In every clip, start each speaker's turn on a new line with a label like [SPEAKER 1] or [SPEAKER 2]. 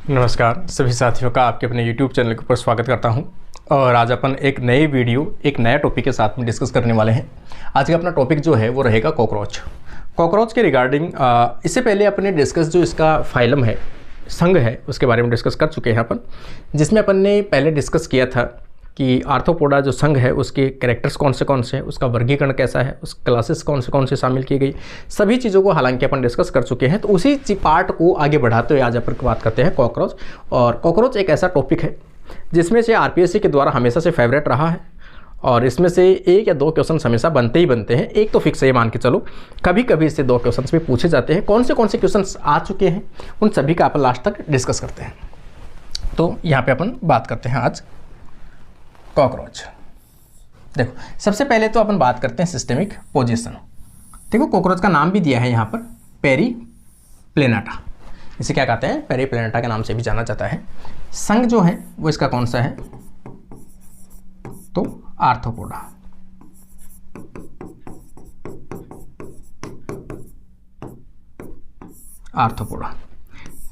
[SPEAKER 1] नमस्कार सभी साथियों का आपके अपने YouTube चैनल के ऊपर स्वागत करता हूं। और आज अपन एक नई वीडियो एक नया टॉपिक के साथ में डिस्कस करने वाले हैं। आज का अपना टॉपिक जो है वो रहेगा कॉकरोच के रिगार्डिंग। इससे पहले अपने डिस्कस जो इसका फाइलम है, संघ है, उसके बारे में डिस्कस कर चुके हैं अपन, जिसमें अपन ने पहले डिस्कस किया था कि आर्थ्रोपोडा जो संघ है उसके कैरेक्टर्स कौन से हैं, उसका वर्गीकरण कैसा है, उस क्लासेस कौन से शामिल की गई, सभी चीज़ों को हालांकि अपन डिस्कस कर चुके हैं। तो उसी पार्ट को आगे बढ़ाते हुए आज अपन बात करते हैं कॉकरोच। और कॉकरोच एक ऐसा टॉपिक है जिसमें से आरपीएससी के द्वारा हमेशा से फेवरेट रहा है और इसमें से एक या दो क्वेश्चन हमेशा बनते ही बनते हैं। एक तो फिक्स है, मान के चलो, कभी कभी इससे दो क्वेश्चन भी पूछे जाते हैं। कौन से क्वेश्चन आ चुके हैं उन सभी का अपन लास्ट तक डिस्कस करते हैं। तो यहाँ पे अपन बात करते हैं आज कॉकरोच। देखो, सबसे पहले तो अपन बात करते हैं सिस्टेमिक पोजीशन। देखो, कॉकरोच का नाम भी दिया है यहाँ पर पेरीप्लेनाटा। इसे क्या कहते हैं? पेरीप्लेनाटा के नाम से भी जाना जाता है। संघ जो है वो इसका कौन सा है? तो आर्थ्रोपोडा। आर्थ्रोपोडा।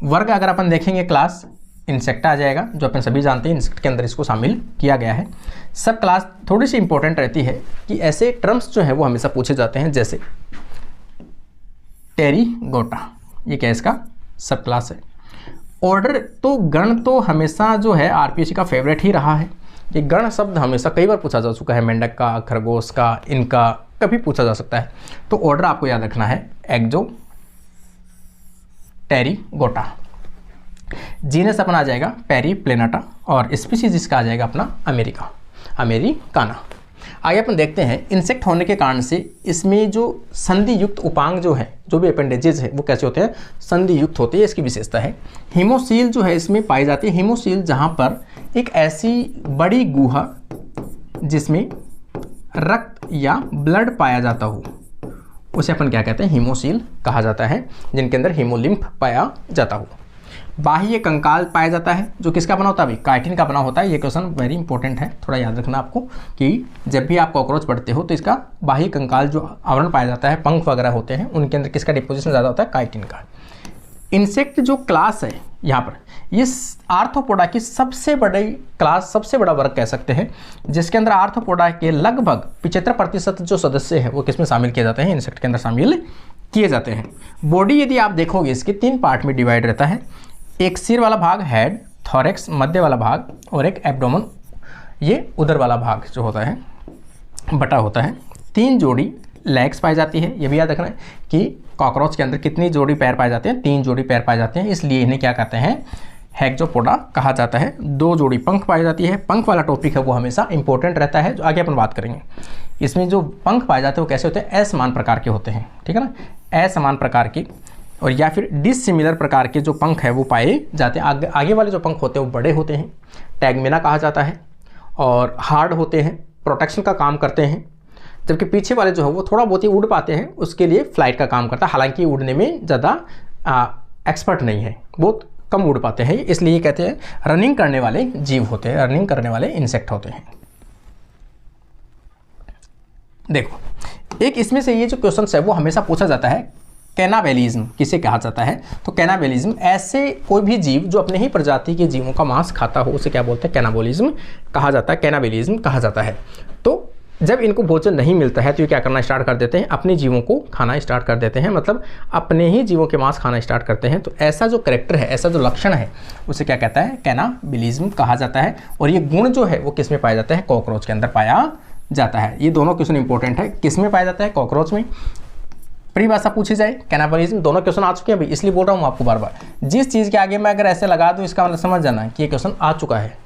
[SPEAKER 1] वर्ग अगर अपन देखेंगे क्लास इंसेक्ट आ जाएगा, जो अपन सभी जानते हैं इंसेक्ट के अंदर इसको शामिल किया गया है। सब क्लास थोड़ी सी इंपॉर्टेंट रहती है कि ऐसे टर्म्स जो है वो हमेशा पूछे जाते हैं, जैसे टेरिगोटा, ये क्या इसका सब क्लास है। ऑर्डर तो गण तो हमेशा जो है आरपीएससी का फेवरेट ही रहा है। ये गण शब्द हमेशा कई बार पूछा जा चुका है, मेंढक का, खरगोश का, इनका कभी पूछा जा सकता है। तो ऑर्डर आपको याद रखना है एक्जो टेरिगोटा। जीनस अपना आ जाएगा पेरीप्लेनाटा और स्पीशीज इसका आ जाएगा अपना अमेरिकाना। आगे अपन देखते हैं, इंसेक्ट होने के कारण से इसमें जो संधि युक्त उपांग जो है, जो भी अपेंडेजेस है वो कैसे होते हैं? संधि युक्त होते हैं। इसकी विशेषता है हीमोसील जो है इसमें पाई जाती है। हीमोसील जहाँ पर एक ऐसी बड़ी गुहा जिसमें रक्त या ब्लड पाया जाता हो, उसे अपन क्या कहते हैं? हीमोसील कहा जाता है, जिनके अंदर हीमोलिम्फ पाया जाता हो। बाह्य कंकाल पाया जाता है, जो किसका बना होता है? अभी काइटिन का बना होता है। ये क्वेश्चन वेरी इंपॉर्टेंट है, थोड़ा याद रखना आपको कि जब भी आप कॉकरोच पढ़ते हो तो इसका बाह्य कंकाल जो आवरण पाया जाता है, पंख वगैरह होते हैं, उनके अंदर किसका डिपोजिशन ज़्यादा होता है? काइटिन का। इंसेक्ट जो क्लास है यहाँ पर, ये आर्थ्रोपोडा की सबसे बड़ी क्लास, सबसे बड़ा वर्ग कह सकते हैं, जिसके अंदर आर्थ्रोपोडा के लगभग 75% जो सदस्य हैं वो किसमें शामिल किए जाते हैं? इंसेक्ट के अंदर शामिल किए जाते हैं। बॉडी यदि आप देखोगे इसके 3 पार्ट में डिवाइड रहता है। एक सिर वाला भाग हेड, थॉरेक्स मध्य वाला भाग, और एक एब्डोमेन, ये उदर वाला भाग जो होता है, बटा होता है। 3 जोड़ी लेग्स पाई जाती है। ये भी याद रखना है कि कॉकरोच के अंदर कितनी जोड़ी पैर पाए जाते हैं? 3 जोड़ी पैर पाए जाते हैं, इसलिए इन्हें क्या कहते हैं? हेक्सोपोडा कहा जाता है। 2 जोड़ी पंख पाई जाती है। पंख वाला टॉपिक है वो हमेशा इंपॉर्टेंट रहता है, जो आगे अपन बात करेंगे। इसमें जो पंख पाए जाते हैं वो कैसे होते हैं? असमान प्रकार के होते हैं, ठीक है ना, असमान प्रकार के, और या फिर डिसिमिलर प्रकार के जो पंख है वो पाए जाते हैं। आगे वाले जो पंख होते हैं वो बड़े होते हैं, टैगमेना कहा जाता है, और हार्ड होते हैं, प्रोटेक्शन का काम करते हैं। जबकि पीछे वाले जो है वो थोड़ा बहुत ही उड़ पाते हैं, उसके लिए फ्लाइट का काम करता है। हालांकि उड़ने में ज़्यादा एक्सपर्ट नहीं है, बहुत कम उड़ पाते हैं, इसलिए कहते हैं रनिंग करने वाले जीव होते हैं, रनिंग करने वाले इंसेक्ट होते हैं। देखो, एक इसमें से ये जो क्वेश्चन है वो हमेशा पूछा जाता है, कैनाबेलिज्म किसे कहा जाता है? तो कैनाबेलिज्म ऐसे कोई भी जीव जो अपने ही प्रजाति के जीवों का मांस खाता हो, उसे क्या बोलते हैं? कैनाबोलिज्म कहा जाता है, कैनाबेलिज्म कहा जाता है। तो जब इनको भोजन नहीं मिलता है तो ये क्या करना स्टार्ट कर देते हैं? अपने जीवों को खाना स्टार्ट कर देते हैं, मतलब अपने ही जीवों के मांस खाना स्टार्ट करते हैं। तो ऐसा जो कैरेक्टर है, ऐसा जो लक्षण है, उसे क्या कहता है? कैनाबेलिज्म कहा जाता है। और ये गुण जो है वो किस में पाया जाता है? कॉकरोच के अंदर पाया जाता है। ये दोनों क्वेश्चन इंपॉर्टेंट है। किस में पाया जाता है? कॉकरोच में। परिभाषा पूछी जाए, कैनाबलिज्म, दोनों क्वेश्चन आ चुके हैं भाई, इसलिए बोल रहा हूँ आपको बार बार। जिस चीज़ के आगे मैं अगर ऐसे लगा दूँ, इसका मतलब समझ जाना कि ये क्वेश्चन आ चुका है।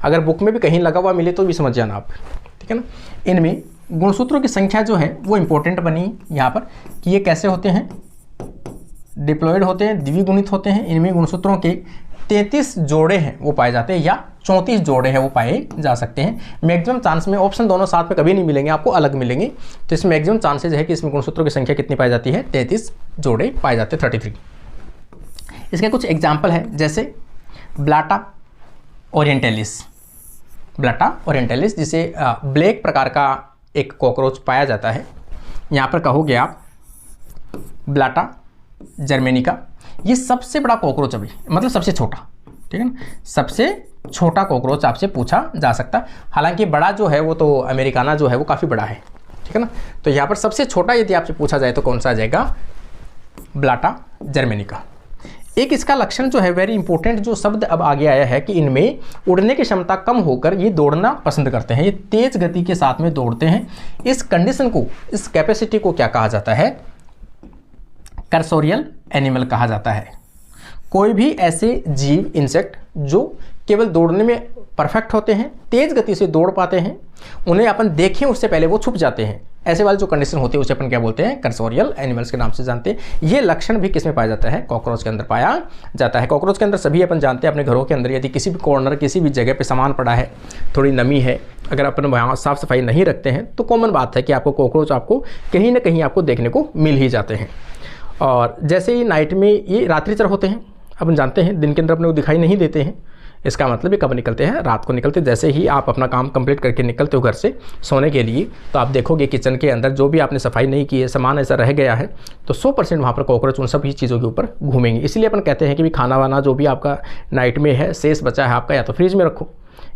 [SPEAKER 1] अगर बुक में भी कहीं लगा हुआ मिले तो भी समझ जाना आप, ठीक है ना। इनमें गुणसूत्रों की संख्या जो है वो इंपॉर्टेंट बनी यहाँ पर कि ये कैसे होते हैं? डिप्लॉयड होते हैं, द्विगुणित होते हैं। इनमें गुणसूत्रों के 33 जोड़े हैं वो पाए जाते हैं, या 34 जोड़े हैं वो पाए जा सकते हैं। मैक्सिमम चांस में ऑप्शन दोनों साथ में कभी नहीं मिलेंगे, आपको अलग मिलेंगे। तो इसमें मैक्सिमम चांसेज है कि इसमें गुणसूत्रों की संख्या कितनी पाई जाती है? 33 जोड़े पाए जाते हैं, 33। इसके कुछ एग्जाम्पल है, जैसे ब्लाटा ओरिएंटलिस, जिसे ब्लैक प्रकार का एक कॉकरोच पाया जाता है। यहाँ पर कहोगे आप ब्लाटा जर्मेनिका, ये सबसे बड़ा कॉकरोच अभी, मतलब सबसे छोटा, ठीक है ना। सबसे छोटा कॉकरोच आपसे पूछा जा सकता है, हालांकि बड़ा जो है वो तो अमेरिकाना जो है वो काफ़ी बड़ा है, ठीक है ना। तो यहाँ पर सबसे छोटा यदि आपसे पूछा जाए तो कौन सा आ जाएगा, ब्लाटा जर्मेनिका। एक इसका लक्षण जो है वेरी इंपॉर्टेंट जो शब्द अब आगे आया है कि इनमें उड़ने की क्षमता कम होकर ये दौड़ना पसंद करते हैं, ये तेज गति के साथ में दौड़ते हैं। इस कंडीशन को, इस कैपेसिटी को क्या कहा जाता है, कर्सोरियल एनिमल कहा जाता है। कोई भी ऐसे जीव, इंसेक्ट जो केवल दौड़ने में परफेक्ट होते हैं, तेज गति से दौड़ पाते हैं, उन्हें अपन देखें उससे पहले वो छुप जाते हैं, ऐसे वाली जो कंडीशन होती है उसे अपन क्या बोलते हैं, कर्सोरियल एनिमल्स के नाम से जानते हैं। ये लक्षण भी किसमें पाया जाता है, कॉकरोच के अंदर पाया जाता है। कॉकरोच के अंदर सभी अपन जानते हैं, अपने घरों के अंदर यदि किसी भी कॉर्नर, किसी भी जगह पे सामान पड़ा है, थोड़ी नमी है, अगर अपन वहाँ साफ सफाई नहीं रखते हैं तो कॉमन बात है कि आपको कॉकरोच आपको कहीं ना कहीं आपको देखने को मिल ही जाते हैं। और जैसे ही नाइट में ये रात्रिचर होते हैं, अपन जानते हैं दिन के अंदर अपने को दिखाई नहीं देते हैं, इसका मतलब ये कब निकलते हैं, रात को निकलते हैं। जैसे ही आप अपना काम कंप्लीट करके निकलते हो घर से सोने के लिए, तो आप देखोगे किचन के अंदर जो भी आपने सफाई नहीं की है, सामान ऐसा रह गया है, तो 100% वहाँ पर कॉकरोच उन सभी चीज़ों के ऊपर घूमेंगे। इसलिए अपन कहते हैं कि भी खाना वाना जो भी आपका नाइट में है, शेष बचा है आपका, या तो फ्रिज में रखो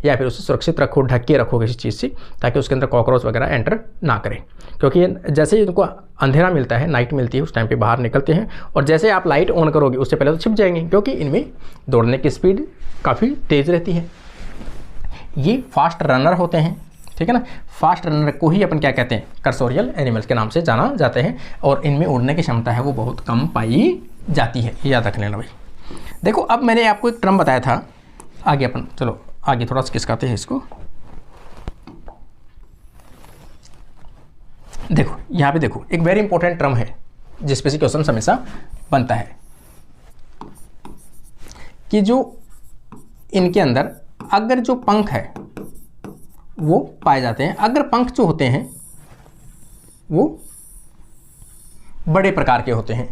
[SPEAKER 1] या फिर उसे सुरक्षित रखो, ढक के रखो किसी चीज़ से, ताकि उसके अंदर कॉकरोच वगैरह एंटर ना करें। क्योंकि जैसे ही उनको अंधेरा मिलता है, नाइट मिलती है, उस टाइम पे बाहर निकलते हैं, और जैसे आप लाइट ऑन करोगे उससे पहले तो छिप जाएंगे, क्योंकि इनमें दौड़ने की स्पीड काफ़ी तेज़ रहती है। ये फास्ट रनर होते हैं, ठीक है ना। फास्ट रनर को ही अपन क्या कहते हैं, कर्सोरियल एनिमल्स के नाम से जाना जाते हैं। और इनमें उड़ने की क्षमता है वो बहुत कम पाई जाती है, याद रख लेना भाई। देखो अब मैंने आपको एक टर्म बताया था, आगे अपन चलो आगे थोड़ा सा खिसकाते हैं इसको। देखो यहाँ पे देखो एक वेरी इंपॉर्टेंट टर्म है जिस पे से क्वेश्चन हमेशा बनता है कि जो इनके अंदर अगर जो पंख है वो पाए जाते हैं, अगर पंख जो होते हैं वो बड़े प्रकार के होते हैं,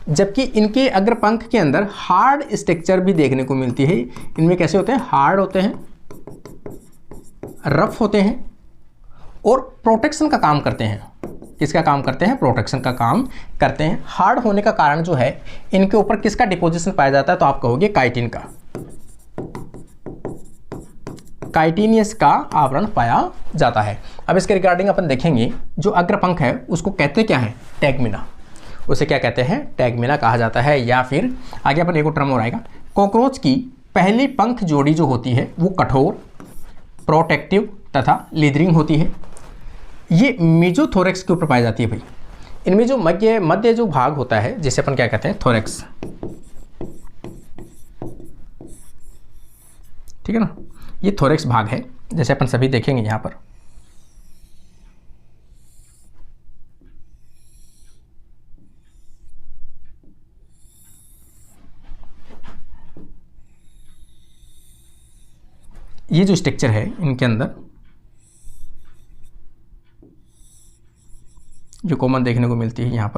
[SPEAKER 1] जबकि इनके अगर पंख के अंदर हार्ड स्ट्रक्चर भी देखने को मिलती है। इनमें कैसे होते हैं, हार्ड होते हैं, रफ होते हैं और प्रोटेक्शन का काम करते हैं। किसका काम करते हैं, प्रोटेक्शन का काम करते हैं। हार्ड होने का कारण जो है, इनके ऊपर किसका डिपोजिशन पाया जाता है, तो आप कहोगे काइटिन का, काइटिनियस का आवरण पाया जाता है। अब इसके रिगार्डिंग अपन देखेंगे, जो अग्रपंख है उसको कहते क्या है, टैगमिना। उसे क्या कहते हैं, टैगमिना कहा जाता है। या फिर आगे अपन एक टर्म और आएगा, कॉकरोच की पहली पंख जोड़ी जो होती है वो कठोर, प्रोटेक्टिव तथा लीदरिंग होती है। ये मेजोथोरेक्स के ऊपर पाई जाती है भाई। इनमें जो मध्य जो भाग होता है जिसे अपन क्या कहते हैं, थोरेक्स, ठीक है ना, ये थोरेक्स भाग है, जैसे अपन सभी देखेंगे यहाँ पर। ये जो स्ट्रक्चर है इनके अंदर जो कॉमन देखने को मिलती है, यहाँ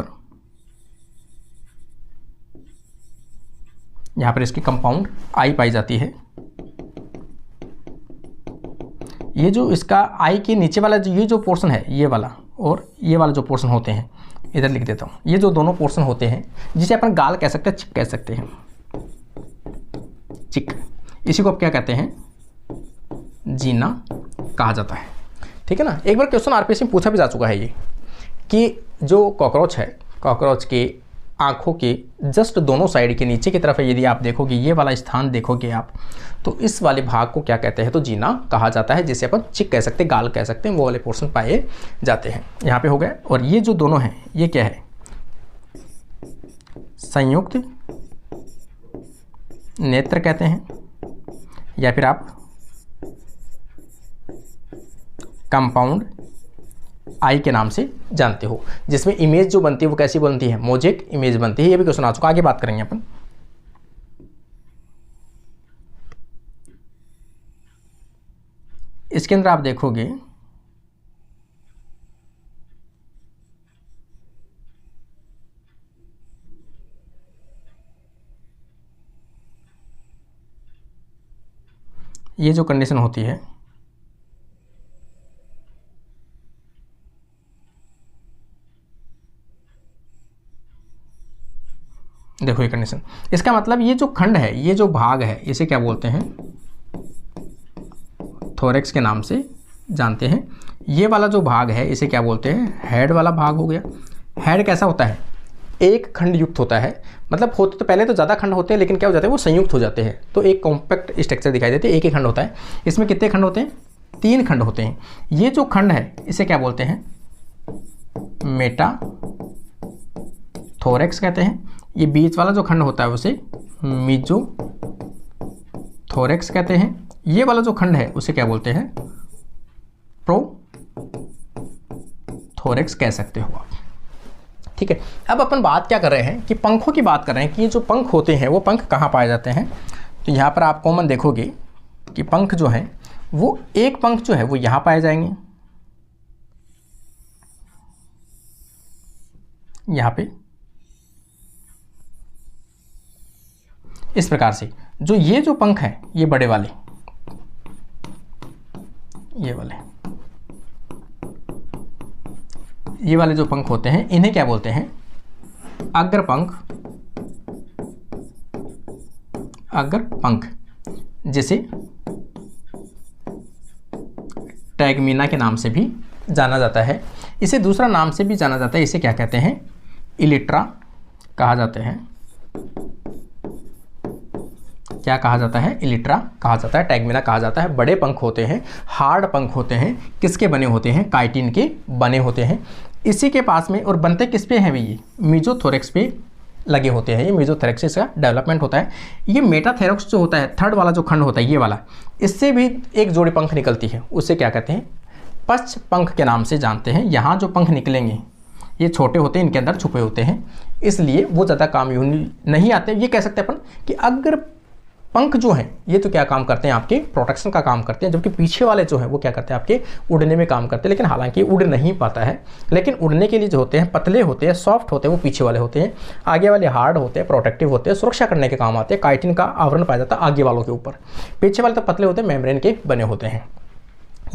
[SPEAKER 1] पर इसकी कंपाउंड आई पाई जाती है। ये जो इसका आई के नीचे वाला जो ये जो पोर्शन है, ये वाला और ये वाला जो पोर्शन होते हैं, इधर लिख देता हूँ, ये जो दोनों पोर्शन होते हैं जिसे अपन गाल कह सकते हैं, चिक कह सकते हैं, चिक, इसी को आप क्या कहते हैं, जीना कहा जाता है, ठीक है ना। एक बार क्वेश्चन आरपीएससी में पूछा भी जा चुका है ये कि जो कॉकरोच है, कॉकरोच के आँखों के जस्ट दोनों साइड के नीचे की तरफ है, यदि आप देखोगे ये वाला स्थान देखोगे आप, तो इस वाले भाग को क्या कहते हैं, तो जीना कहा जाता है, जिसे अपन चिक कह सकते हैं, गाल कह सकते हैं, वो वाले पोर्शन पाए जाते हैं। यहाँ पे हो गए। और ये जो दोनों हैं ये क्या है, संयुक्त नेत्र कहते हैं, या फिर आप कंपाउंड आई के नाम से जानते हो, जिसमें इमेज जो बनती है वो कैसी बनती है, मोजेक इमेज बनती है। ये भी क्वेश्चन आ चुका, आगे बात करेंगे अपन। इसके अंदर आप देखोगे ये जो कंडीशन होती है, देखो ये कंडीशन, इसका मतलब ये जो खंड है, ये जो भाग है, इसे क्या बोलते हैं, थोरेक्स के नाम से जानते हैं। ये वाला जो भाग है इसे क्या बोलते हैं, हेड वाला भाग हो गया। हेड कैसा होता है, एक खंड युक्त होता है, मतलब होते तो पहले तो ज़्यादा खंड होते हैं, लेकिन क्या हो जाते हैं वो संयुक्त हो जाते हैं, तो एक कॉम्पैक्ट स्ट्रक्चर दिखाई देते हैं। एक ही खंड होता है, इसमें कितने खंड होते हैं, 3 खंड होते हैं। ये जो खंड है इसे क्या बोलते हैं, मेटा थोरेक्स कहते हैं। ये बीच वाला जो खंड होता है उसे मीजो थोरेक्स कहते हैं। ये वाला जो खंड है उसे क्या बोलते हैं, प्रो थोरेक्स कह सकते हो आप। ठीक है, अब अपन बात क्या कर रहे हैं कि पंखों की बात कर रहे हैं कि ये जो पंख होते हैं वो पंख कहाँ पाए जाते हैं। तो यहाँ पर आप कॉमन देखोगे कि पंख जो है वो एक पंख जो है वो यहाँ पाए जाएंगे, यहाँ पे इस प्रकार से। जो ये जो पंख है ये बड़े वाले, ये वाले जो पंख होते हैं इन्हें क्या बोलते हैं, अग्र पंख, अग्र पंख, जिसे टैगमीना के नाम से भी जाना जाता है। इसे दूसरा नाम से भी जाना जाता है, इसे क्या कहते हैं, इलिट्रा कहा जाते हैं। क्या कहा जाता है, इलिट्रा कहा जाता है, टैगमीना कहा जाता है। बड़े पंख होते हैं, हार्ड पंख होते हैं, किसके बने होते हैं, काइटिन के बने होते हैं। इसी के पास में, और बनते किस पे हैं ये मीजोथोरेक्स पे लगे होते हैं। ये मीजोथोरेक्स से इसका डेवलपमेंट होता है। ये मेटाथोरेक्स जो होता है, थर्ड वाला जो खंड होता है ये वाला, इससे भी एक जोड़ी पंख निकलती है, उसे क्या कहते हैं, पश्च पंख के नाम से जानते हैं। यहाँ जो पंख निकलेंगे ये छोटे होते हैं, इनके अंदर छुपे होते हैं, इसलिए वो ज़्यादा काम नहीं आते। ये कह सकते हैं अपन कि अगर पंख जो हैं ये तो क्या काम करते हैं, आपके प्रोटेक्शन का काम करते हैं, जबकि पीछे वाले जो हैं वो क्या करते हैं, आपके उड़ने में काम करते हैं। लेकिन हालांकि उड़ नहीं पाता है, लेकिन उड़ने के लिए जो होते हैं, पतले होते हैं, सॉफ्ट होते हैं, वो पीछे वाले होते हैं। आगे वाले हार्ड होते हैं, प्रोटेक्टिव होते हैं, सुरक्षा करने के काम आते हैं। काइटिन का आवरण पाया जाता है आगे वालों के ऊपर, पीछे वाले तो पतले होते हैं, मेम्ब्रेन के बने होते हैं।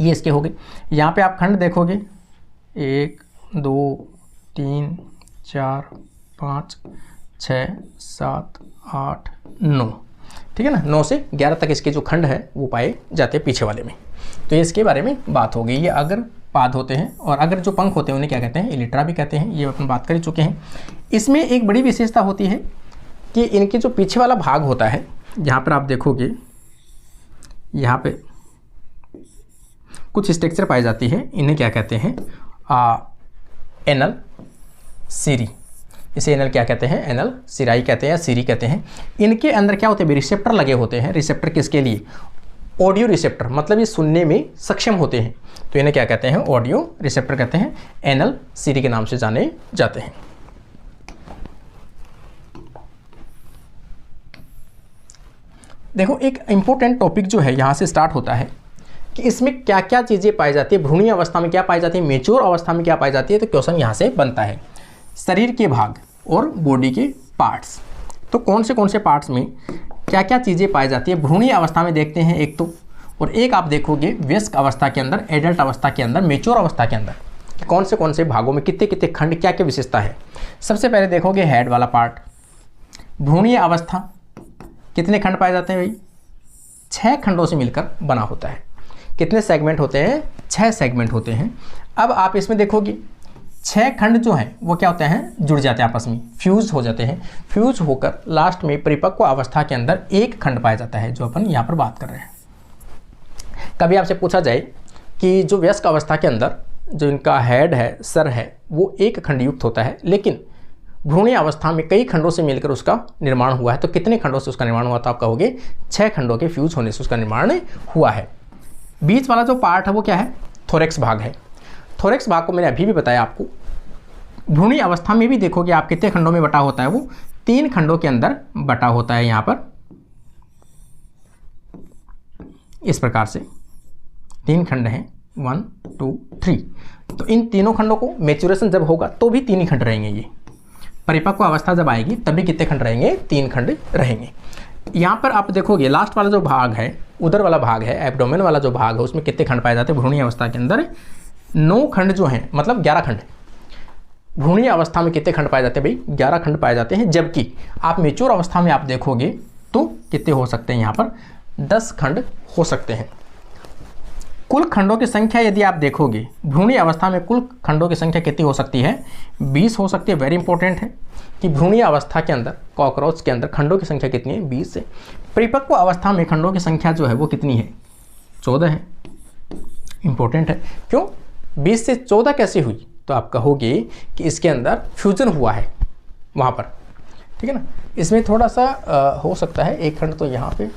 [SPEAKER 1] ये इसके हो गए। यहाँ पर आप खंड देखोगे 1 2 3 4 5 6 7 8 9, ठीक है ना, 9 से 11 तक इसके जो खंड है वो पाए जाते हैं पीछे वाले में। तो इसके बारे में बात हो गई। ये अगर पाद होते हैं, और अगर जो पंख होते हैं उन्हें क्या कहते हैं, इलिट्रा भी कहते हैं। ये अपन बात कर चुके हैं। इसमें एक बड़ी विशेषता होती है कि इनके जो पीछे वाला भाग होता है, यहाँ पर आप देखोगे यहाँ पे कुछ स्ट्रक्चर पाई जाती है, इन्हें क्या कहते हैं, एनल सीरी। इसे एनल क्या कहते हैं, एनल सिराई कहते हैं या सीरी कहते हैं। इनके अंदर क्या होते हैं, रिसेप्टर लगे होते हैं। रिसेप्टर किसके लिए, ऑडियो रिसेप्टर, मतलब ये सुनने में सक्षम होते हैं, तो इन्हें क्या कहते हैं, ऑडियो रिसेप्टर कहते हैं। एनल सीरी के नाम से जाने जाते हैं। देखो एक इंपॉर्टेंट टॉपिक जो है यहाँ से स्टार्ट होता है कि इसमें क्या क्या चीज़ें पाई जाती है, भ्रूणीय अवस्था में क्या पाई जाती है, मेच्योर अवस्था में क्या पाई जाती है। तो क्वेश्चन यहाँ से बनता है, शरीर के भाग और बॉडी के पार्ट्स। तो कौन से पार्ट्स में क्या क्या चीज़ें पाई जाती है भ्रूणीय अवस्था में देखते हैं एक तो, और एक आप देखोगे वयस्क अवस्था के अंदर, एडल्ट अवस्था के अंदर, मेच्योर अवस्था के अंदर कि कौन से भागों में कितने कितने खंड, क्या क्या विशेषता है। सबसे पहले देखोगे हेड वाला पार्ट, भ्रूणीय अवस्था, कितने खंड पाए जाते हैं भाई, 6 खंडों से मिलकर बना होता है। कितने सेगमेंट होते हैं, 6 सेगमेंट होते हैं। अब आप इसमें देखोगे 6 खंड जो हैं वो क्या होते हैं, जुड़ जाते हैं आपस में, फ्यूज हो जाते हैं। फ्यूज होकर लास्ट में परिपक्व अवस्था के अंदर एक खंड पाया जाता है, जो अपन यहाँ पर बात कर रहे हैं। कभी आपसे पूछा जाए कि जो वयस्क अवस्था के अंदर जो इनका हेड है, सर है, वो एक खंड युक्त होता है, लेकिन भ्रूणीय अवस्था में कई खंडों से मिलकर उसका निर्माण हुआ है। तो कितने खंडों से उसका निर्माण हुआ, तो आप कहोगे 6 खंडों के फ्यूज होने से उसका निर्माण हुआ है। बीच वाला जो पार्ट है वो क्या है, थोरेक्स भाग है। थोरेक्स भाग को मैंने अभी भी बताया आपको। भ्रूणीय अवस्था में भी देखोगे आप कितने खंडों में बटा होता है, वो 3 खंडों के अंदर बटा होता है। यहाँ पर इस प्रकार से 3 खंड हैं, 1 2 3। तो इन तीनों खंडों को मैच्योरेशन जब होगा तो भी 3 ही खंड रहेंगे। ये परिपक्व अवस्था जब आएगी तभी कितने खंड रहेंगे, 3 खंड रहेंगे। यहाँ पर आप देखोगे लास्ट वाला जो भाग है, उदर वाला भाग है, एब्डोमेन वाला जो भाग है, उसमें कितने खंड पाए जाते हैं भ्रूणीय अवस्था के अंदर, 9 खंड जो हैं, मतलब 11 खंड। भ्रूणीय अवस्था में कितने खंड पाए जाते हैं भाई? 11 खंड पाए जाते हैं, जबकि आप मेच्योर अवस्था में आप देखोगे तो कितने हो सकते हैं? यहाँ पर 10 खंड हो सकते हैं। कुल खंडों की संख्या यदि आप देखोगे भ्रूणीय अवस्था में कुल खंडों की संख्या कितनी हो सकती है? 20 हो सकती है। वेरी इंपॉर्टेंट है कि भ्रूणीय अवस्था के अंदर कॉकरोच के अंदर खंडों की संख्या कितनी है? 20 है। परिपक्व अवस्था में खंडों की संख्या जो है वो कितनी है? 14 है। इंपॉर्टेंट है। क्यों 20 से 14 कैसे हुई? तो आप कहोगे कि इसके अंदर फ्यूजन हुआ है वहाँ पर, ठीक है ना। इसमें थोड़ा सा हो सकता है एक खंड तो यहाँ पे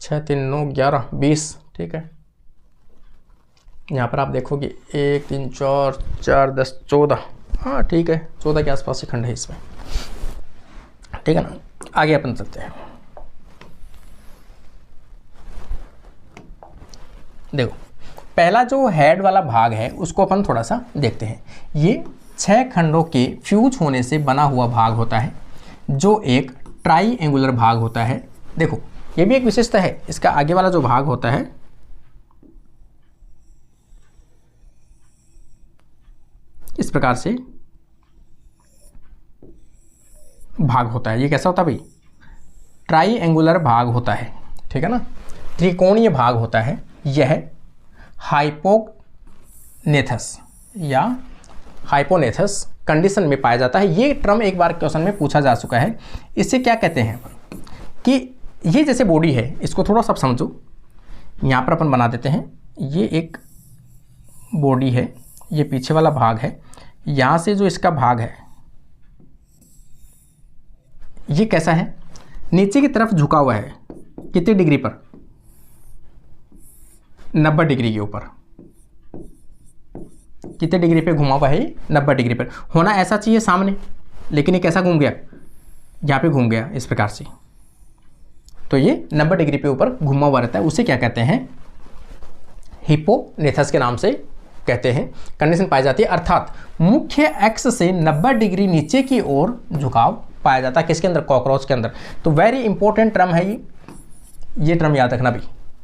[SPEAKER 1] 6 3 9 11 20, ठीक है। यहाँ पर आप देखोगे 1 3 4 4 10 14, हाँ ठीक है, 14 के आसपास ही खंड है इसमें, ठीक है ना। आगे अपन चलते हैं। देखो पहला जो हेड वाला भाग है उसको अपन थोड़ा सा देखते हैं। ये 6 खंडों के फ्यूज होने से बना हुआ भाग होता है जो एक ट्राईएंगुलर भाग होता है। देखो ये भी एक विशेषता है, इसका आगे वाला जो भाग होता है इस प्रकार से भाग होता है। ये कैसा होता है भाई? ट्राईएंगुलर भाग होता है, ठीक है ना, त्रिकोणीय भाग होता है। यह हाइपोनेथस या हाइपोनेथस कंडीशन में पाया जाता है। ये टर्म एक बार क्वेश्चन में पूछा जा चुका है। इससे क्या कहते हैं कि ये जैसे बॉडी है, इसको थोड़ा सा समझो। यहाँ पर अपन बना देते हैं, ये एक बॉडी है, ये पीछे वाला भाग है, यहाँ से जो इसका भाग है ये कैसा है? नीचे की तरफ झुका हुआ है। कितने डिग्री पर? 90 डिग्री के ऊपर। कितने डिग्री पे घुमा हुआ है? 90 डिग्री पर। होना ऐसा चाहिए सामने, लेकिन ये कैसा घूम गया? यहाँ पे घूम गया इस प्रकार से। तो ये 90 डिग्री पे ऊपर घुमा हुआ रहता है। उसे क्या कहते हैं? हिपोनेथस के नाम से कहते हैं। कंडीशन पाई जाती है, अर्थात मुख्य एक्स से 90 डिग्री नीचे की ओर झुकाव पाया जाता है। किसके अंदर? कॉकरोच के अंदर। तो वेरी इंपॉर्टेंट टर्म है ये टर्म याद रखना भी।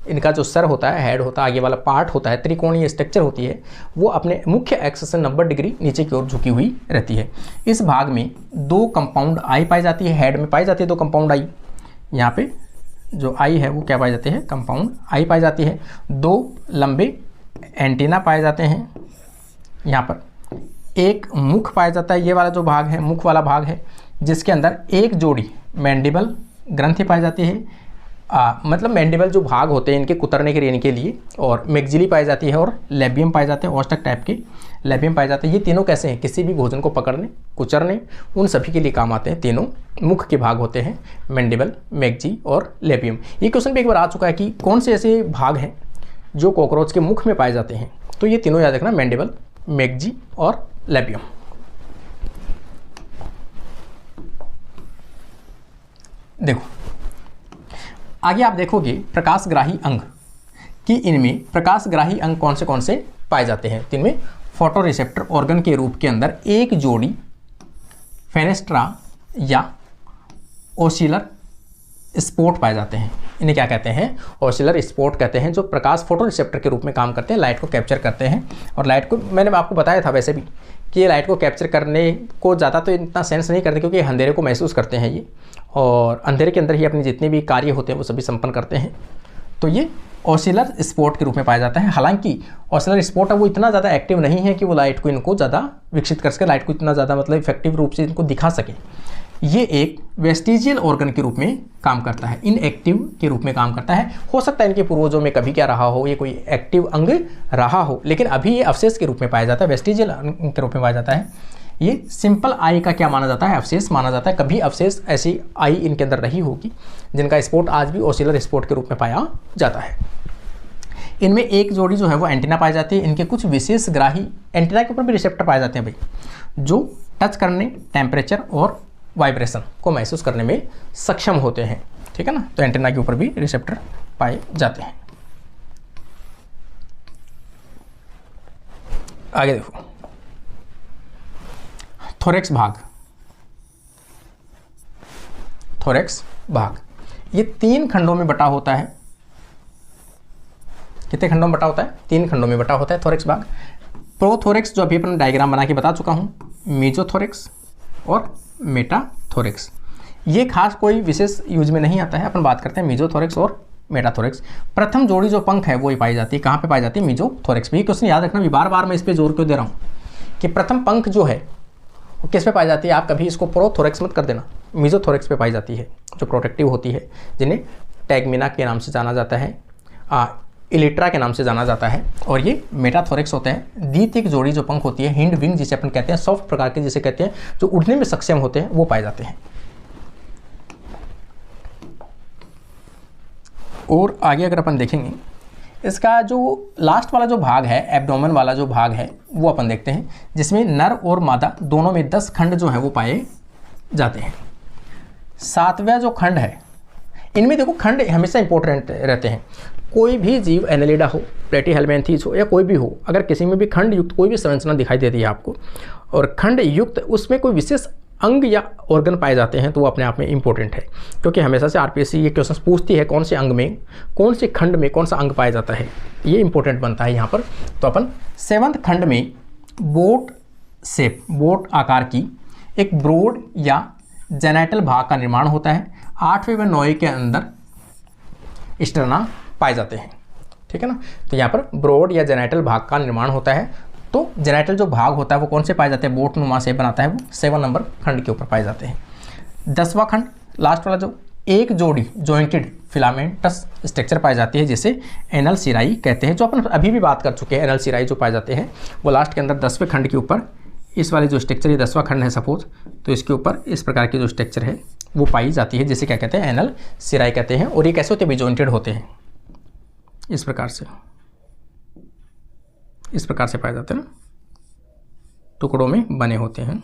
[SPEAKER 1] इनका जो सर होता है, हेड होता है, आगे वाला पार्ट होता है, त्रिकोणीय स्ट्रक्चर होती है, वो अपने मुख्य एक्स से 90 डिग्री नीचे की ओर झुकी हुई रहती है। इस भाग में 2 कंपाउंड आई पाई जाती है। हेड में पाई जाती है 2 कंपाउंड आई। यहाँ पे जो आई है वो क्या पाई जाती है? कंपाउंड आई पाई जाती है। 2 लंबे एंटीना पाए जाते हैं। यहाँ पर एक मुख पाया जाता है। ये वाला जो भाग है मुख वाला भाग है, जिसके अंदर एक जोड़ी मैंडिबल ग्रंथि पाई जाती है। मतलब मैंडिबल जो भाग होते हैं इनके कुतरने के रहने के लिए, और मैक्सिली पाई जाती है, और लेबियम पाए जाते हैं, औष्टक टाइप के लेबियम पाए जाते हैं। ये तीनों कैसे हैं? किसी भी भोजन को पकड़ने, कुचरने, उन सभी के लिए काम आते हैं। तीनों मुख के भाग होते हैं, मैंडिबल, मैक्जी और लेबियम। ये क्वेश्चन भी एक बार आ चुका है कि कौन से ऐसे भाग हैं जो कॉकरोच के मुख में पाए जाते हैं। तो ये तीनों याद रखना, मैंडिबल, मैक्जी और लेबियम। देखो आगे आप देखोगे प्रकाशग्राही अंग कि इनमें प्रकाशग्राही अंग कौन से पाए जाते हैं। तो इनमें फोटो रिसेप्टर ऑर्गन के रूप के अंदर एक जोड़ी फेनेस्ट्रा या ओसिलर स्पॉट पाए जाते हैं। इन्हें क्या कहते हैं? ओसिलर स्पॉट कहते हैं, जो प्रकाश फोटो रिसेप्टर के रूप में काम करते हैं, लाइट को कैप्चर करते हैं। और लाइट को मैंने आपको बताया था वैसे भी कि ये लाइट को कैप्चर करने को ज़्यादा तो इतना सेंस नहीं करते, क्योंकि अंधेरे को महसूस करते हैं ये, और अंधेरे के अंदर ही अपने जितने भी कार्य होते हैं वो सभी संपन्न करते हैं। तो ये ओसिलर स्पॉट के रूप में पाया जाता है। हालांकि ओसिलर स्पॉट वो इतना ज़्यादा एक्टिव नहीं है कि वो लाइट को इनको ज़्यादा विकसित कर सके, लाइट को इतना ज़्यादा मतलब इफेक्टिव रूप से इनको दिखा सके। ये एक वेस्टिजियल ऑर्गन के रूप में काम करता है, इनएक्टिव के रूप में काम करता है। हो सकता है इनके पूर्वजों में कभी क्या रहा हो, ये कोई एक्टिव अंग रहा हो, लेकिन अभी ये अवशेष के रूप में पाया जाता है, वेस्टिजियल अंग के रूप में पाया जाता है। ये सिंपल आई का क्या माना जाता है? अवशेष माना जाता है। कभी अवशेष ऐसी आई इनके अंदर रही होगी जिनका स्पॉट आज भी ओसिलर स्पॉट के रूप में पाया जाता है। इनमें एक जोड़ी जो है वो एंटीना पाई जाती है। इनके कुछ विशेष ग्राही एंटीना के ऊपर भी रिसेप्टर पाए जाते हैं भाई, जो टच करने, टेम्परेचर और वाइब्रेशन को महसूस करने में सक्षम होते हैं, ठीक है ना। तो एंटीना के ऊपर भी रिसेप्टर पाए जाते हैं। आगे देखो थोरेक्स भाग। थोरेक्स भाग ये 3 खंडों में बटा होता है। कितने खंडों में बटा होता है? 3 खंडों में बटा होता है थोरैक्स भाग। प्रोथोरैक्स जो अभी अपन डायग्राम बना के बता चुका हूँ, मेसोथोरैक्स और मेटाथोरैक्स। ये खास कोई विशेष यूज में नहीं आता है, अपन बात करते हैं मेसोथोरैक्स और मेटाथोरैक्स। प्रथम जोड़ी जो पंख है वो ही पाई जाती है, कहाँ पे पाई जाती है? मेसोथोरैक्स में। ये क्वेश्चन याद रखना, भी बार बार मैं इस पर जोर क्यों दे रहा हूँ कि प्रथम पंख जो है वो किस पे पाई जाती है। आप कभी इसको प्रोथोरैक्स मत कर देना, मेसोथोरैक्स पे पाई जाती है, जो प्रोटेक्टिव होती है, जिन्हें टैगमिना के नाम से जाना जाता है, इलिट्रा के नाम से जाना जाता है। और ये मेटाथोरैक्स होते हैं, द्वितीयक जोड़ी जो पंख होती है, हिंड विंग जिसे अपन कहते हैं, सॉफ्ट प्रकार के जिसे कहते हैं, जो उड़ने में सक्षम होते हैं, वो पाए जाते हैं। और आगे अगर अपन देखेंगे, इसका जो लास्ट वाला जो भाग है, एब्डोमेन वाला जो भाग है, वो अपन देखते हैं, जिसमें नर और मादा दोनों में 10 खंड जो है वो पाए जाते हैं। 7वां जो खंड है, इनमें देखो खंड हमेशा इंपॉर्टेंट रहते हैं। कोई भी जीव, एनेलिडा हो, प्लेटीहेल्मिन्थीज हो, या कोई भी हो, अगर किसी में भी खंड युक्त कोई भी संरचना दिखाई देती है आपको, और खंड युक्त उसमें कोई विशेष अंग या ऑर्गन पाए जाते हैं, तो वो अपने आप में इंपॉर्टेंट है। क्योंकि हमेशा से आरपीएससी ये क्वेश्चन पूछती है कौन से अंग में, कौन से खंड में कौन सा अंग पाया जाता है, ये इंपॉर्टेंट बनता है यहाँ पर। तो अपन 7वें खंड में बोट शेप, बोट आकार की एक ब्रोड या जेनेटल भाग का निर्माण होता है। 8वें व 9वें के अंदर स्टर्ना पाए जाते हैं, ठीक है ना। तो यहाँ पर ब्रोड या जेनेटल भाग का निर्माण होता है। तो जेनेटल जो भाग होता है वो कौन से पाए जाते हैं? बोट नुमा शेप बनाता है, वो 7 नंबर खंड के ऊपर पाए जाते हैं। 10वां खंड, लास्ट वाला, जो एक जोड़ी जॉइंटेड फिलामेंटस स्ट्रक्चर पाई जाती है, जिसे एनल सिराई कहते हैं, जो अपन अभी भी बात कर चुके हैं। एनल सिराई जो पाए जाते हैं वो लास्ट के अंदर 10वें खंड के ऊपर, इस वाले जो स्ट्रक्चर, ये 10वां खंड है सपोज, तो इसके ऊपर इस प्रकार की जो स्ट्रक्चर है वो पाई जाती है, जिसे क्या कहते हैं? एनल सिराई कहते हैं। और ये कैसे होते हैं? जॉइंटेड होते हैं, इस प्रकार से, इस प्रकार से पाए जाते हैं ना, टुकड़ों में बने होते हैं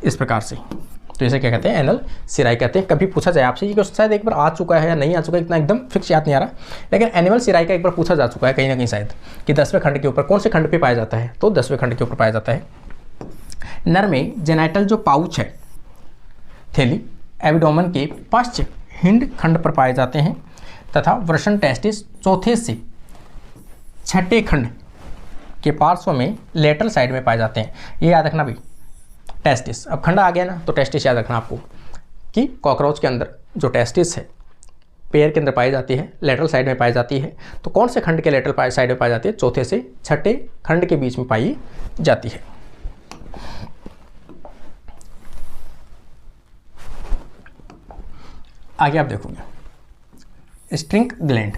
[SPEAKER 1] इस प्रकार से। तो इसे क्या कहते हैं? एनल सिराई कहते हैं। कभी पूछा जाए आपसे, ये क्वेश्चन शायद एक बार आ चुका है या नहीं आ चुका है, इतना एकदम फिक्स याद नहीं आ रहा, लेकिन एनिमल सिराई का एक बार पूछा जा चुका है कहीं ना कहीं शायद, कि 10वें खंड के ऊपर कौन से खंड पे पाया जाता है? तो 10वें खंड के ऊपर पाया जाता है। नर में जेनेटल जो पाउच है, थैली, एब्डोमेन के पश्च हिंड खंड पर पाए जाते हैं, तथा वृषण टेस्टिस चौथे से 6ठे खंड के पार्श्व में लेटरल साइड में पाए जाते हैं। ये याद रखना भाई, टेस्टिस, अब खंड आ गया ना, तो टेस्टिस याद रखना आपको, कि कॉकरोच के अंदर जो टेस्टिस है पेयर के अंदर पाई जाती है, लेटरल साइड में पाई जाती है। तो कौन से खंड के लेटरल साइड में पाई जाती है? चौथे से 6ठे खंड के बीच में पाई जाती है। आगे आप देखोगे स्ट्रिंग ग्लैंड,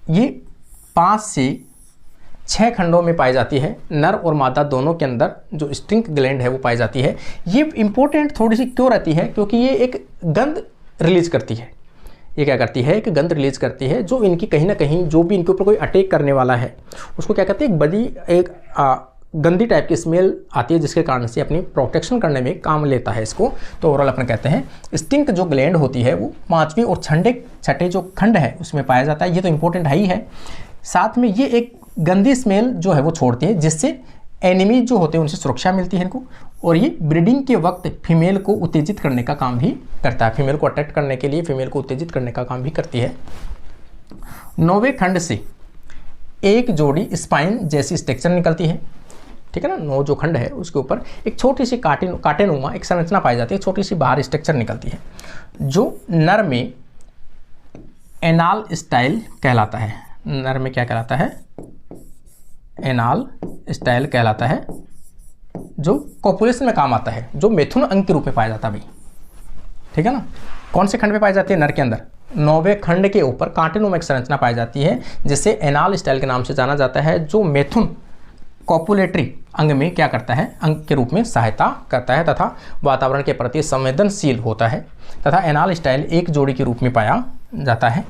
[SPEAKER 1] ये 5 से 6 खंडों में पाई जाती है। नर और मादा दोनों के अंदर जो स्ट्रिंग ग्लैंड है वो पाई जाती है। ये इंपॉर्टेंट थोड़ी सी क्यों रहती है? क्योंकि ये एक गंध रिलीज करती है। ये क्या करती है? एक गंध रिलीज करती है, जो इनकी कहीं ना कहीं, जो भी इनके ऊपर कोई अटैक करने वाला है उसको क्या कहते हैं? एक बदी, एक गंदी टाइप की स्मेल आती है, जिसके कारण से अपनी प्रोटेक्शन करने में काम लेता है इसको। तो ओवरऑल अपन कहते हैं स्टिंक जो ग्लैंड होती है वो 5वीं और 6ठे जो खंड है उसमें पाया जाता है। ये तो इंपॉर्टेंट है ही है। साथ में ये एक गंदी स्मेल जो है वो छोड़ती है, जिससे एनिमी जो होते हैं उनसे सुरक्षा मिलती है इनको। और ये ब्रीडिंग के वक्त फीमेल को उत्तेजित करने का काम भी करता है, फीमेल को अट्रैक्ट करने के लिए फीमेल को उत्तेजित करने का काम भी करती है। 9वें खंड से एक जोड़ी स्पाइन जैसी स्ट्रक्चर निकलती है, ठीक है ना। 9 जो खंड है उसके ऊपर एक छोटी सी कांटेनुमा एक संरचना पाई जाती है, छोटी सी बाहर स्ट्रक्चर निकलती है, जो नर में एनाल स्टाइल कहलाता है। नर में क्या कहलाता है? एनाल स्टाइल कहलाता है, जो कॉपुलेशन में काम आता है, जो मिथुन अंग के रूप में पाया जाता है भाई, ठीक है ना। कौन से खंड में पाई जाती है? नर के अंदर 9वें खंड के ऊपर कांटेनुमा एक संरचना पाई जाती है, जिसे एनाल स्टाइल के नाम से जाना जाता है, जो मिथुन कॉपुलेटरी अंग में क्या करता है? अंग के रूप में सहायता करता है, तथा वातावरण के प्रति संवेदनशील होता है, तथा एनाल स्टाइल एक जोड़ी के रूप में पाया जाता है।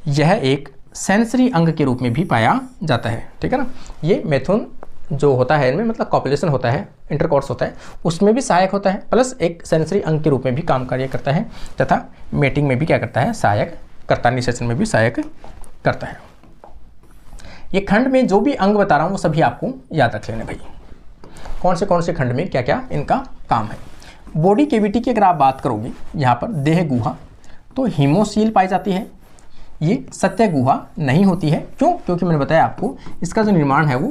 [SPEAKER 1] यह एक सेंसरी अंग के रूप में भी पाया जाता है, ठीक है ना। ये मिथुन जो होता है इनमें, मतलब कॉपुलेशन होता है, इंटरकॉर्स होता है, उसमें भी सहायक होता है, प्लस एक सेंसरी अंग के रूप में भी काम कार्य करता है, तथा मेटिंग में भी क्या करता है? सहायक करता है, निषेचन में भी सहायक करता है। ये खंड में जो भी अंग बता रहा हूँ वो सभी आपको याद रख लेने भाई, कौन से खंड में क्या क्या इनका काम है। बॉडी कैविटी की अगर आप बात करोगे, यहाँ पर देह गुहा, तो हीमोसील पाई जाती है, ये सत्य गुहा नहीं होती है। क्यों? क्योंकि मैंने बताया आपको इसका जो निर्माण है वो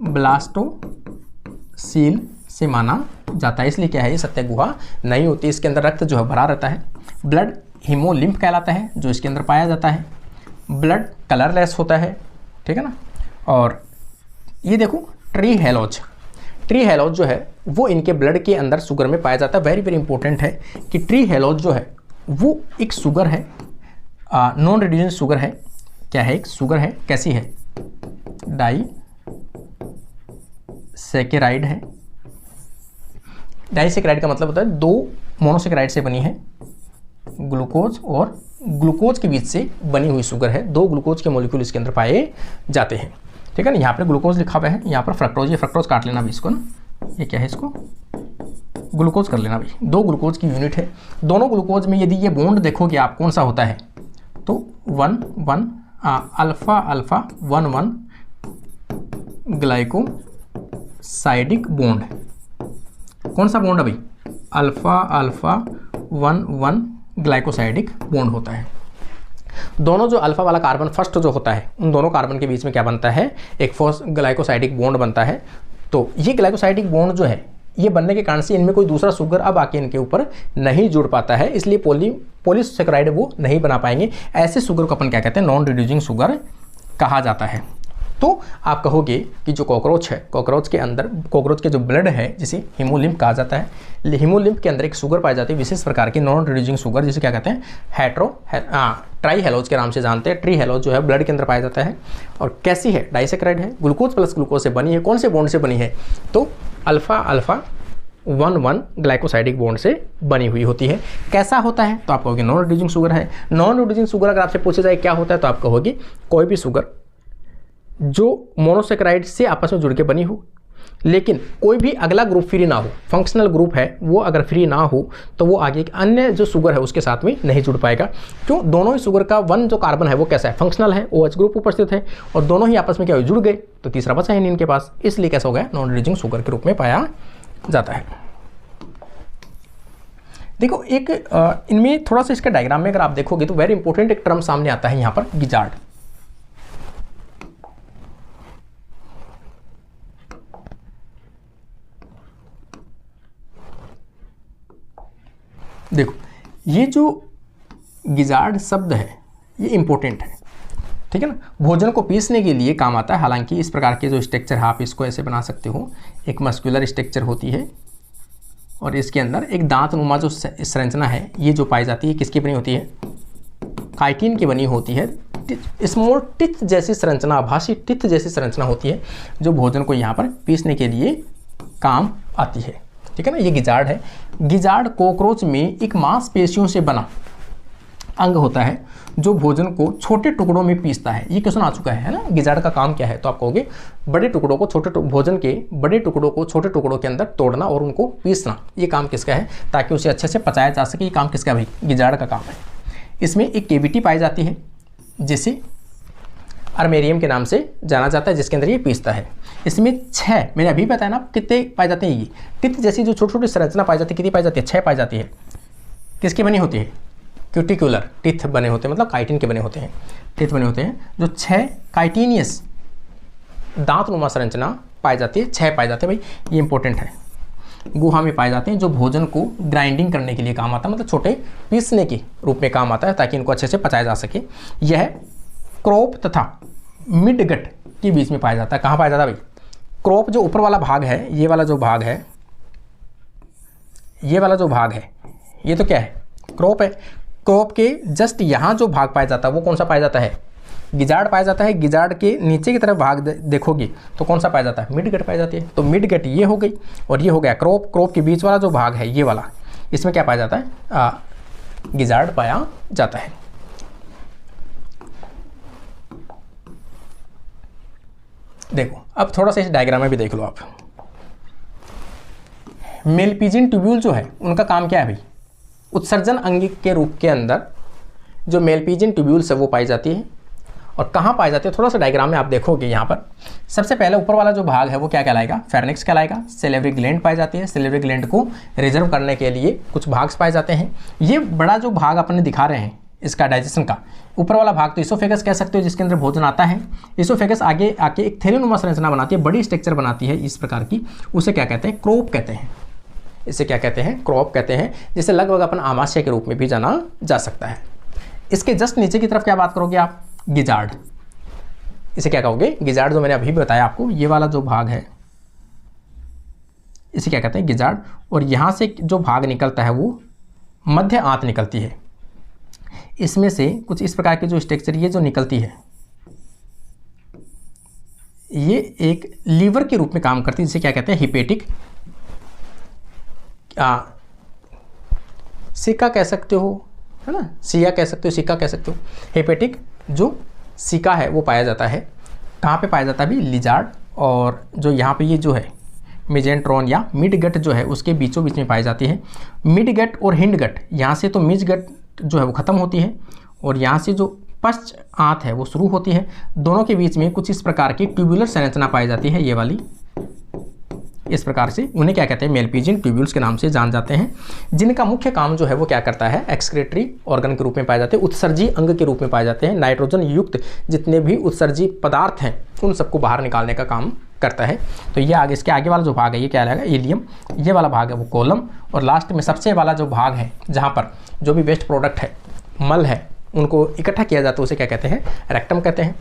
[SPEAKER 1] ब्लास्टोसील से माना जाता है, इसलिए क्या है ये सत्य गुहा नहीं होती। इसके अंदर रक्त जो है भरा रहता है। ब्लड हीमोलिम्फ कहलाता है जो इसके अंदर पाया जाता है। ब्लड कलरलेस होता है, ठीक है ना। और ये देखो ट्री हेलोज जो है वो इनके ब्लड के अंदर शुगर में पाया जाता है। वेरी वेरी इंपॉर्टेंट है कि ट्री हेलोज जो है वो एक शुगर है, नॉन रिड्यूसिंग शुगर है। क्या है? एक शुगर है। कैसी है? डाइसैकेराइड है। डाइसैकेराइड का मतलब होता है दो मोनोसैकेराइड से बनी है, ग्लूकोज और ग्लूकोज के बीच से बनी हुई शुगर है। दो ग्लूकोज के मॉलिक्यूल इसके अंदर पाए जाते हैं, ठीक है ना। यहाँ पर ग्लूकोज लिखा हुआ है, यहाँ पर फ्रक्टोज, ये फ्रक्टोज काट लेना भी इसको ना, ये क्या है इसको ग्लूकोज कर लेना भाई। दो ग्लूकोज की यूनिट है। दोनों ग्लूकोज में यदि ये बॉन्ड देखोगे आप कौन सा होता है तो 1 अल्फा अल्फा 1 ग्लाइकोसाइडिक बॉन्ड। कौन सा बॉन्ड है भाई? अल्फा अल्फा 1 ग्लाइकोसाइडिक बॉन्ड होता है। दोनों जो अल्फा वाला कार्बन फर्स्ट जो होता है उन दोनों कार्बन के बीच में क्या बनता है? एक फॉस ग्लाइकोसाइडिक बॉन्ड बनता है। तो ये ग्लाइकोसाइडिक बॉन्ड जो है ये बनने के कारण से इनमें कोई दूसरा शुगर अब आके इनके ऊपर नहीं जुड़ पाता है, इसलिए पॉलीसैकेराइड वो नहीं बना पाएंगे। ऐसे शुगर को अपन क्या कहते हैं? नॉन रिड्यूसिंग शुगर कहा जाता है। तो आप कहोगे कि जो कॉकरोच है, कॉकरोच के अंदर कॉकरोच के जो ब्लड है जिसे हीमोलिम्फ कहा जाता है, हीमोलिम्फ के अंदर एक शुगर पाई जाती है विशेष प्रकार की नॉन रिड्यूसिंग शुगर, जिसे क्या कहते हैं? ट्राई हेलोज के नाम से जानते हैं। ट्री हेलोज जो है ब्लड के अंदर पाया जाता है। और कैसी है? डाइसैकेराइड है, ग्लूकोज प्लस ग्लूकोज से बनी है। कौन से बॉन्ड से बनी है? तो अल्फा अल्फा 1 ग्लाइकोसाइडिक बॉन्ड से बनी हुई होती है। कैसा होता है? तो आप कहोगे नॉन रिड्यूसिंग शुगर है। नॉन रिड्यूसिंग शुगर अगर आपसे पूछा जाए क्या होता है तो आप कहोगे कोई भी शुगर जो मोनोसैकेराइड से आपस में जुड़ के बनी हो, लेकिन कोई भी अगला ग्रुप फ्री ना हो, फंक्शनल ग्रुप है वो अगर फ्री ना हो तो वो आगे एक अन्य जो शुगर है उसके साथ में नहीं जुड़ पाएगा। क्यों? दोनों ही शुगर का 1 जो कार्बन है वो कैसा है? फंक्शनल है, OH ग्रुप उपस्थित है और दोनों ही आपस में क्या जुड़ गए तो तीसरा बचा है नहीं इनके पास, इसलिए कैसा हो गया? नॉन रिड्यूसिंग शुगर के रूप में पाया जाता है। देखो एक इनमें थोड़ा सा इसका डायग्राम में अगर आप देखोगे तो वेरी इंपॉर्टेंट एक टर्म सामने आता है यहाँ पर, गिजार्ड। देखो ये जो गिजार्ड शब्द है ये इंपॉर्टेंट है, ठीक है ना। भोजन को पीसने के लिए काम आता है। हालांकि इस प्रकार के जो स्ट्रक्चर है आप इसको ऐसे बना सकते हो, एक मस्कुलर स्ट्रक्चर होती है और इसके अंदर एक दांत नुमा जो संरचना है ये जो पाई जाती है किसकी बनी होती है? काइटिन की बनी होती है। स्मॉल टिथ जैसी संरचना, आभासी टिथ जैसी संरचना होती है जो भोजन को यहाँ पर पीसने के लिए काम आती है, ठीक है ना। ये गिजार्ड है। गिजार्ड कॉकरोच में एक मांसपेशियों से बना अंग होता है जो भोजन को छोटे टुकड़ों में पीसता है। ये क्वेश्चन आ चुका है ना, गिजार्ड का काम क्या है? तो आप कहोगे बड़े टुकड़ों को भोजन के बड़े टुकड़ों को छोटे टुकड़ों के अंदर तोड़ना और उनको पीसना, ये काम किसका है? ताकि उसे अच्छे से पचाया जा सके। ये काम किसका भाई? गिजार्ड का काम है। इसमें एक केविटी पाई जाती है जिसे अर्मेरियम के नाम से जाना जाता है, जिसके अंदर ये पीसता है। इसमें 6, मैंने अभी बताया ना कितने पाए जाते हैं? ये टिथ जैसी जो छोटी छोटी संरचना पाई जाती है, कितनी पाई जाती है? 6 पाई जाती है। किसकी बनी होती है? क्यूटिकुलर टिथ बने होते हैं, मतलब काइटिन के बने होते हैं, टिथ बने होते हैं। जो 6 काइटिनियस दांत नुमा संरचना पाई जाती है, 6 पाई जाते हैं भाई, ये इंपॉर्टेंट है। गुहा में पाए जाते हैं जो भोजन को ग्राइंडिंग करने के लिए काम आता है, मतलब छोटे पीसने के रूप में काम आता है ताकि इनको अच्छे से पचाया जा सके। यह क्रोप तथा मिडगट के बीच में पाया जाता है। कहाँ पाया जाता है भाई? क्रोप जो ऊपर वाला भाग है, ये वाला जो भाग है, ये वाला जो भाग है ये तो क्या है? क्रोप है। क्रोप के जस्ट यहाँ जो भाग पाया जाता है वो कौन सा पाया जाता है? गिजार्ड पाया जाता है। गिजार्ड के नीचे की तरफ भाग देखोगे तो कौन सा पाया जाता है? मिडगट पाई जाती है। तो मिडगट ये हो गई और ये हो गया क्रोप। क्रोप के बीच वाला जो भाग है ये वाला, इसमें क्या पाया जाता है? गिजार्ड पाया जाता है। देखो अब थोड़ा सा इस डायग्राम में भी देख लो आप। मेलपीजियन ट्यूब्यूल जो है उनका काम क्या है भाई? उत्सर्जन अंग के रूप के अंदर जो मेलपीजियन ट्यूब्यूल्स है वो पाई जाती है। और कहाँ पाई जाती है? थोड़ा सा डायग्राम में आप देखोगे यहाँ पर सबसे पहले ऊपर वाला जो भाग है वो क्या कहलाएगा? फेर्निक्स कहलाएगा। सेलेवरी ग्लैंड पाई जाती है। सेलेवरी ग्लैंड को रिजर्व करने के लिए कुछ भाग पाए जाते हैं। ये बड़ा जो भाग अपने दिखा रहे हैं इसका डाइजेशन का। ऊपर वाला भाग तो इसोफेगस कह सकते हो, जिसके अंदर भोजन आता है। इसोफेगस आगे आके एक थैलेनुमा संरचना बनाती है, बड़ी स्ट्रक्चर बनाती है इस प्रकार की, उसे क्या कहते हैं, क्रोप कहते हैं। इसे क्या कहते हैं, क्रोप कहते हैं, जिसे लगभग अपन आमाशय के रूप में भी जाना जा सकता है। इसके जस्ट नीचे की तरफ क्या बात करोगे आप, गिजार्ड। इसे क्या कहोगे, गिजार्ड, जो मैंने अभी बताया आपको, ये वाला जो भाग है इसे क्या कहते हैं, गिजार्ड। और यहाँ से जो भाग निकलता है वो मध्य आंत निकलती है। इसमें से कुछ इस प्रकार की जो स्ट्रक्चर ये जो निकलती है, ये एक लीवर के रूप में काम करती है, जिसे क्या कहते हैं, हिपेटिक सिक्का कह सकते हो, है ना, सिया कह सकते हो, सिक्का कह सकते हो। हेपेटिक जो सिक्का है वो पाया जाता है, कहाँ पे पाया जाता है भी, लिजार्ड। और जो यहाँ पे ये जो है मेजेंट्रॉन या मिड गट जो है उसके बीचों बीच में पाई जाती है। मिड गट और हिंड गट, यहाँ से तो मिड गट जो है वो ख़त्म होती है और यहाँ से जो पश्च आंत है वो शुरू होती है। दोनों के बीच में कुछ इस प्रकार की ट्यूबुलर संरचना पाई जाती है, ये वाली, इस प्रकार से। उन्हें क्या कहते हैं, मेलपीजियन ट्यूब्यूल्स के नाम से जान जाते हैं, जिनका मुख्य काम जो है वो क्या करता है, एक्सक्रेटरी ऑर्गन के रूप में पाए जाते हैं, उत्सर्जी अंग के रूप में पाए जाते हैं। नाइट्रोजन युक्त जितने भी उत्सर्जी पदार्थ हैं उन सबको बाहर निकालने का काम करता है। तो ये आगे, इसके आगे वाला जो भाग है ये क्या रहेगा, इलियम। ये वाला भाग है वो कोलम। और लास्ट में सबसे वाला जो भाग है जहाँ पर जो भी वेस्ट प्रोडक्ट है, मल है, उनको इकट्ठा किया जाता है, उसे क्या कहते हैं, रेक्टम कहते हैं,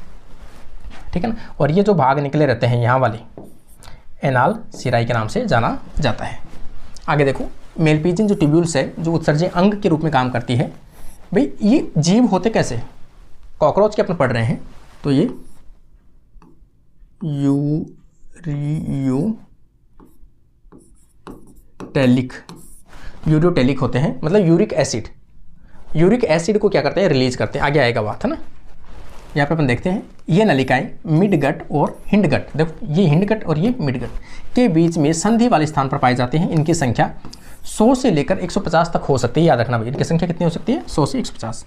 [SPEAKER 1] ठीक है ना। और ये जो भाग निकले रहते हैं यहाँ वाली, एनाल सिराई के नाम से जाना जाता है। आगे देखो, मेलपीजियन जो ट्यूब्यूल्स है जो उत्सर्जी अंग के रूप में काम करती है, भाई ये जीव होते कैसे, कॉकरोच के अपन पढ़ रहे हैं, तो ये यूरियोटेलिक होते हैं, मतलब यूरिक एसिड को क्या करते हैं, रिलीज करते हैं। आगे आएगा बात, है ना। यहाँ पे अपन देखते हैं ये नलिकाएं मिड गट और हिंड गट, देखो ये हिंड गट और ये मिड गट के बीच में संधि वाले स्थान पर पाए जाते हैं। इनकी संख्या 100 से लेकर 150 तक हो सकती है, याद रखना भाई, इनकी संख्या कितनी हो सकती है, 100 से 150।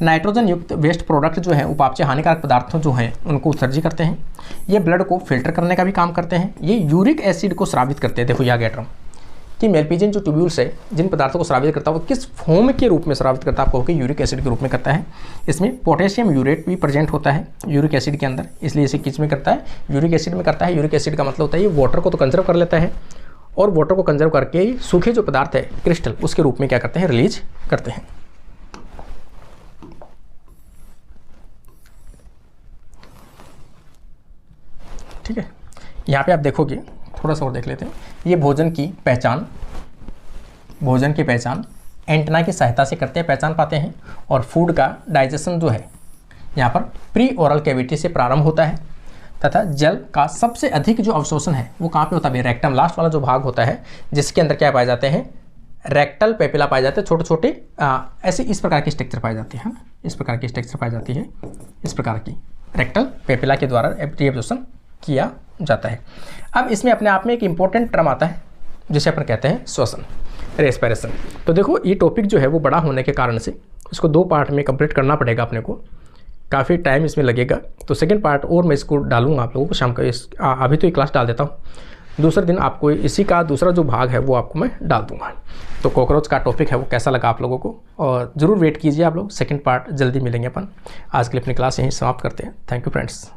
[SPEAKER 1] नाइट्रोजन युक्त वेस्ट प्रोडक्ट जो है, उपापचय हानिकारक पदार्थों जो हैं उनको उत्सर्जित करते हैं। ये ब्लड को फिल्टर करने का भी काम करते हैं। ये यूरिक एसिड को स्रावित करते हैं। देखो यहाँ गेट रहा हूँ कि मेलपीजियन जो ट्यूब्यूल्स है जिन पदार्थों को स्रावित करता है वो किस फॉर्म के रूप में स्रावित करता है, आपको कि यूरिक एसिड के रूप में करता है। इसमें पोटेशियम यूरेट भी प्रेजेंट होता है यूरिक एसिड के अंदर, इसलिए इसे किस में करता है, यूरिक एसिड में करता है। यूरिक एसिड का मतलब होता है ये वाटर को तो कंजर्व कर लेता है और वाटर को कंजर्व करके सूखे जो पदार्थ है क्रिस्टल, उसके रूप में क्या करते हैं, रिलीज करते हैं। ठीक है, यहाँ पे आप देखोगे, थोड़ा सा और देख लेते हैं। ये भोजन की पहचान एंटेना की सहायता से करते हैं, पहचान पाते हैं। और फूड का डाइजेशन जो है यहाँ पर प्री ओरल कैविटी से प्रारंभ होता है तथा जल का सबसे अधिक जो अवशोषण है वो कहाँ पे होता है, रेक्टम, लास्ट वाला जो भाग होता है जिसके अंदर क्या पाए जाते हैं, रेक्टल पेपिला पाए जाते हैं, छोटे छोटे ऐसे इस प्रकार की स्ट्रक्चर पाई जाती है, इस प्रकार की स्ट्रक्चर पाई जाती है, इस प्रकार की रेक्टल पेपिला के द्वारा एब्जॉर्प्शन किया जाता है। अब इसमें अपने आप में एक इम्पोर्टेंट टर्म आता है जिसे अपन कहते हैं श्वसन, रेस्पिरेशन। तो देखो ये टॉपिक जो है वो बड़ा होने के कारण से इसको 2 पार्ट में कंप्लीट करना पड़ेगा अपने को, काफ़ी टाइम इसमें लगेगा। तो सेकंड पार्ट और मैं इसको डालूंगा आप लोगों को शाम का, अभी तो ये क्लास डाल देता हूँ, दूसरे दिन आपको इसी का दूसरा जो भाग है वो आपको मैं डाल दूंगा। तो कॉकरोच का टॉपिक है वो कैसा लगा आप लोगों को, और ज़रूर वेट कीजिए आप लोग, सेकंड पार्ट जल्दी मिलेंगे अपन। आज के लिए अपनी क्लास यहीं समाप्त करते हैं। Thank you friends.